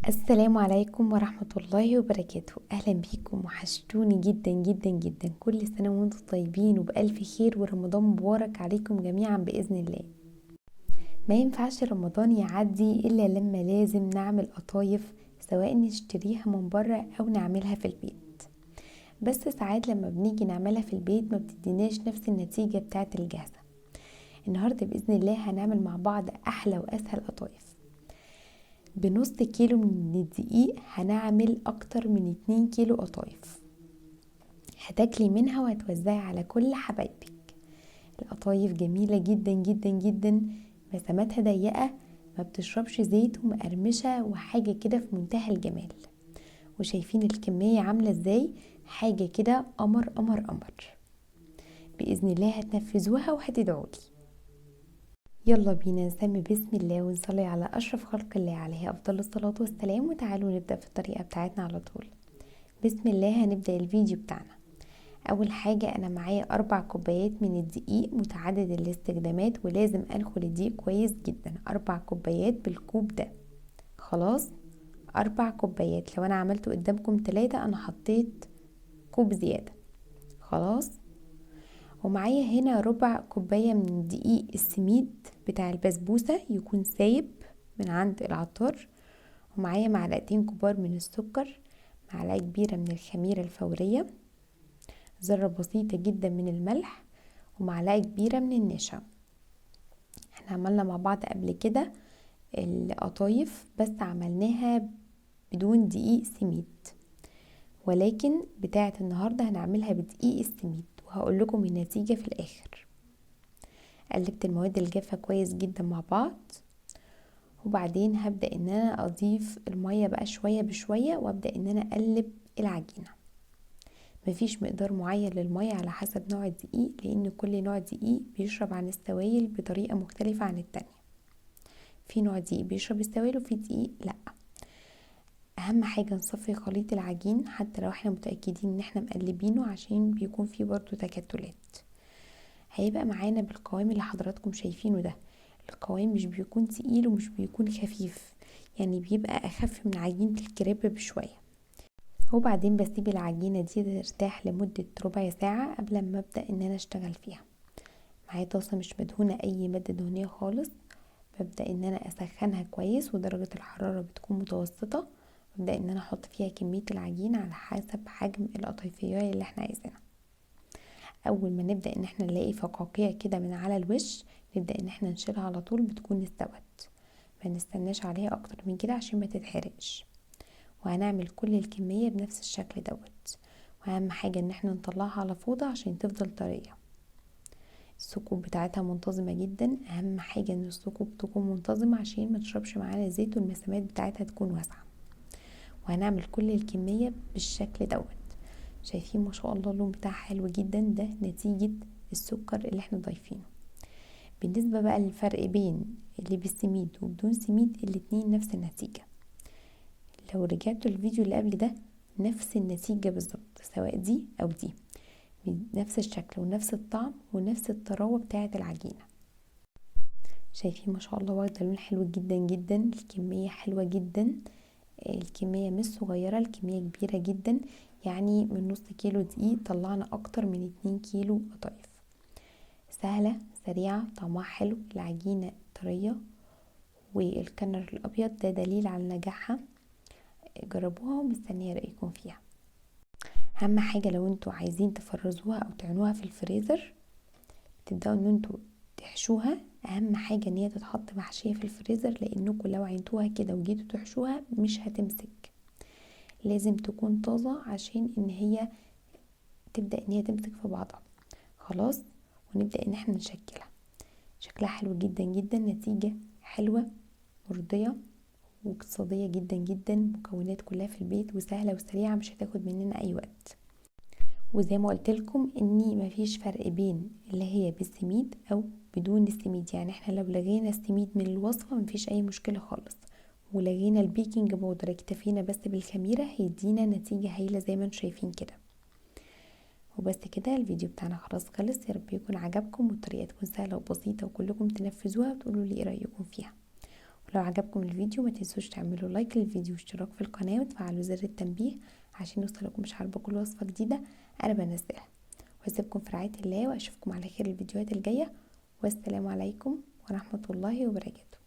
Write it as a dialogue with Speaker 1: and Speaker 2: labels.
Speaker 1: السلام عليكم ورحمة الله وبركاته. أهلا بيكم، وحشتوني جدا جدا جدا. كل سنة وانتم طيبين وبألف خير، ورمضان مبارك عليكم جميعا بإذن الله. ما ينفعش رمضان يعدي إلا لما لازم نعمل قطايف، سواء نشتريها من بره أو نعملها في البيت. بس ساعات لما بنيجي نعملها في البيت ما بتديناش نفس النتيجة بتاعت الجاهزة. النهاردة بإذن الله هنعمل مع بعض أحلى وأسهل قطايف. بنص كيلو من الدقيق هنعمل اكتر من 2 كيلو قطايف. هتاكلي منها وهتوزعي على كل حبايبك. القطايف جميلة جدا جدا جدا، مساماتها ضيقة، ما بتشربش زيت، ومقرمشة، وحاجة كده في منتهى الجمال. وشايفين الكمية عاملة ازاي؟ حاجة كده قمر قمر قمر. بإذن الله هتنفذوها وهتدعولي. يلا بينا نسمي بسم الله ونصلي على أشرف خلق الله عليه أفضل الصلاة والسلام، وتعالوا نبدأ في الطريقة بتاعتنا على طول. بسم الله هنبدأ الفيديو بتاعنا. أول حاجة أنا معايا 4 كوبايات من الدقيق متعدد الاستخدامات، ولازم أنخل الدقيق كويس جدا. 4 كوبايات بالكوب ده. خلاص 4 كوبايات. لو أنا عملته قدامكم 3 أنا حطيت كوب زيادة. خلاص. ومعايا هنا ربع كوباية من دقيق السميد بتاع البسبوسة، يكون سايب من عند العطار. ومعايا معلقتين كبار من السكر، معلقة كبيرة من الخميرة الفورية، ذرة بسيطة جدا من الملح، ومعلقة كبيرة من النشا. احنا عملنا مع بعض قبل كده القطايف، بس عملناها بدون دقيق سميد، ولكن بتاعة النهاردة هنعملها بدقيق السميد، وهقول لكم النتيجة في الآخر. قلبت المواد الجافة كويس جدا مع بعض، وبعدين هبدأ ان انا اضيف المية بقى شوية بشوية، وابدأ ان انا اقلب العجينة. مفيش مقدار معين للمية على حسب نوع الدقيق، لان كل نوع دقيق بيشرب عن السوائل بطريقة مختلفة عن التانية. في نوع دقيق بيشرب السوائل وفي دقيق لا. اهم حاجة نصفي خليط العجين حتى لو احنا متأكدين ان احنا مقلبينه، عشان بيكون فيه برضو تكتلات. هيبقى معانا بالقوام اللي حضراتكم شايفينه ده. القوام مش بيكون تقيل ومش بيكون خفيف، يعني بيبقى اخف من عجينة الكريب بشوية. وبعدين بسيب العجينة دي ترتاح لمدة ربع ساعة قبل ما ابدأ ان انا اشتغل فيها. معايا طاسة مش مدهونة اي مادة دهنية خالص، ببدأ ان انا اسخنها كويس ودرجة الحرارة بتكون متوسطة. ببدأ ان انا احط فيها كمية العجينة على حسب حجم القطيفية اللي احنا عايزينها. اول ما نبدأ ان احنا نلاقي فقاقيع كده من على الوش، نبدأ ان احنا نشيلها على طول، بتكون استوت. ما نستناش عليها اكتر من كده عشان ما تتحرقش. وهنعمل كل الكمية بنفس الشكل دوت. واهم حاجة ان احنا نطلعها على فوطة عشان تفضل طرية. الثقوب بتاعتها منتظمة جدا، اهم حاجة ان الثقوب تكون منتظمة عشان ما تشربش معانا زيت، والمسامات بتاعتها تكون واسعة. وهنعمل كل الكمية بالشكل دوت. شايفين ما شاء الله اللون بتاعها حلو جدا، ده نتيجة السكر اللي احنا ضايفينه. بالنسبة بقى للفرق بين اللي بالسميد وبدون سميد، الاتنين نفس النتيجة. لو رجعتوا الفيديو اللي قبل ده، نفس النتيجة بالظبط، سواء دي او دي، بنفس الشكل ونفس الطعم ونفس الطراوة بتاعة العجينة. شايفين ما شاء الله واخدة لون حلو جدا جدا. الكمية حلوة جدا، الكمية مش صغيرة، الكمية كبيرة جدا. يعني من نص كيلو دقيق طلعنا اكتر من 2 كيلو قطايف. سهلة سريعة، طعمها حلو، العجينة طرية، والكنر الابيض ده دليل على نجاحها. جربوها ومستنية رأيكم فيها. اهم حاجة لو انتوا عايزين تفرزوها او تعينوها في الفريزر، تبدأوا ان انتوا تحشوها. اهم حاجة ان هي تتحط محشية في الفريزر، لانكم لو عينتوها كده وجيتوا تحشوها مش هتمسك. لازم تكون طازة عشان ان هي تبدأ ان هي تمسك في بعضها. خلاص. ونبدأ ان احنا نشكلها. شكلها حلو جدا جدا، نتيجة حلوة مرضية واقتصادية جدا جدا. مكونات كلها في البيت وسهلة وسريعة، مش هتاخد مننا اي وقت. وزي ما قلت لكم اني مفيش فرق بين اللي هي بالسميد او بدون السميد. يعني احنا لو لغينا السميد من الوصفة مفيش اي مشكلة خالص، ولغينا البيكنج باودر، اكتفينا بس بالخميرة، هيدينا نتيجة هايلة زي ما انتم شايفين كده. وبس كده الفيديو بتاعنا خلاص خلص. يا رب يكون عجبكم والطريقة تكون سهلة وبسيطة، وكلكم تنفذوها وتقولوا لي ايه رأيكم فيها. ولو عجبكم الفيديو ما تنسوش تعملوا لايك للفيديو واشتراك في القناه وتفعلوا زر التنبيه عشان يوصلكم اشعار بكل وصفه جديده انا بنزلها. واسيبكم في رعايه الله واشوفكم على خير الفيديوهات الجايه، والسلام عليكم ورحمه الله وبركاته.